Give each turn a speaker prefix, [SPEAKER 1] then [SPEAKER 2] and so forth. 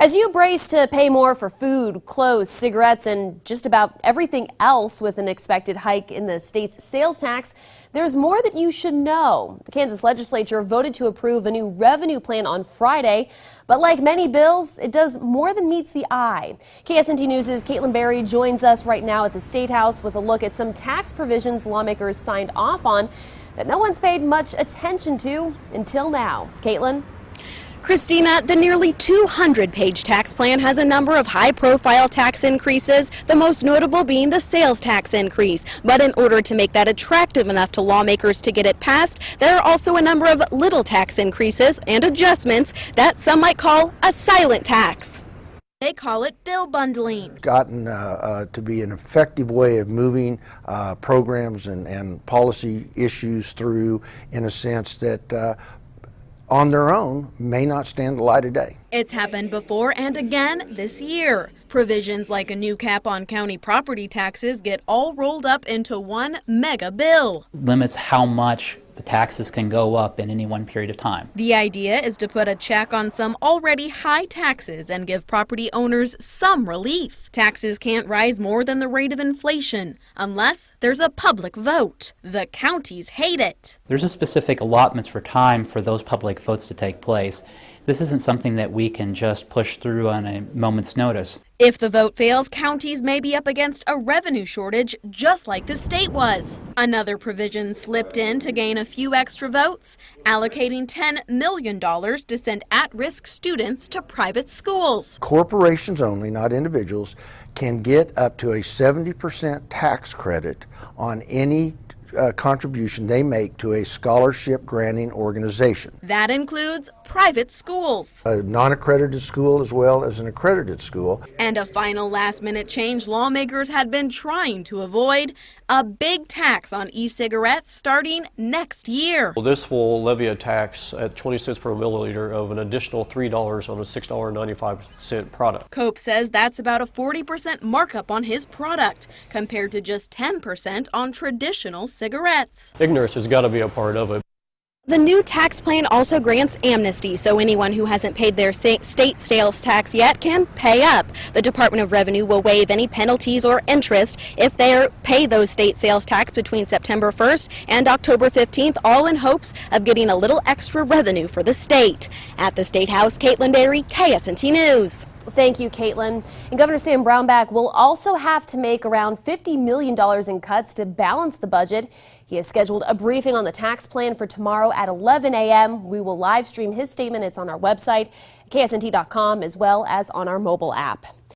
[SPEAKER 1] As you brace to pay more for food, clothes, cigarettes, and just about everything else with an expected hike in the state's sales tax, there's more that you should know. The Kansas legislature voted to approve a new revenue plan on Friday, but like many bills, it does more than meets the eye. KSNT News' Caitlin Berry joins us right now at the State House with a look at some tax provisions lawmakers signed off on that no one's paid much attention to until now. Caitlin?
[SPEAKER 2] Christina, the nearly 200-page tax plan has a number of high-profile tax increases, the most notable being the sales tax increase. But in order to make that attractive enough to lawmakers to get it passed, there are also a number of little tax increases and adjustments that some might call a silent tax. They call it bill bundling.
[SPEAKER 3] Gotten to be an effective way of moving programs and policy issues through in a sense that on their own may not stand the light of day.
[SPEAKER 2] It's happened before and again this year. Provisions like a new cap on county property taxes get all rolled up into one mega bill.
[SPEAKER 4] Limits how much the taxes can go up in any one period of time.
[SPEAKER 2] The idea is to put a check on some already high taxes and give property owners some relief. Taxes can't rise more than the rate of inflation unless there's a public vote. The counties hate it.
[SPEAKER 4] There's a specific allotments for time for those public votes to take place. This isn't something that we can just push through on a moment's notice.
[SPEAKER 2] If the vote fails, counties may be up against a revenue shortage, just like the state was. Another provision slipped in to gain a few extra votes, allocating $10 million to send at-risk students to private schools.
[SPEAKER 3] Corporations only, not individuals, can get up to a 70% tax credit on any contribution they make to a scholarship granting organization.
[SPEAKER 2] That includes private schools,
[SPEAKER 3] a non-accredited school as well as an accredited school.
[SPEAKER 2] And a final last-minute change lawmakers had been trying to avoid, a big tax on e-cigarettes starting next year.
[SPEAKER 5] Well, this will levy a tax at 20 cents per milliliter of an additional $3 on a $6.95 product.
[SPEAKER 2] Cope says that's about a 40% markup on his product, compared to just 10% on traditional cigarettes.
[SPEAKER 5] Ignorance has got to be a part of it.
[SPEAKER 2] The new tax plan also grants amnesty, so anyone who hasn't paid their state sales tax yet can pay up. The Department of Revenue will waive any penalties or interest if they pay those state sales tax between September 1st and October 15th, all in hopes of getting a little extra revenue for the state. At the State House, Caitlin Berry, KSNT News.
[SPEAKER 1] Thank you, Caitlin. And Governor Sam Brownback will also have to make around $50 million in cuts to balance the budget. He has scheduled a briefing on the tax plan for tomorrow at 11 a.m. We will live stream his statement. It's on our website, ksnt.com, as well as on our mobile app.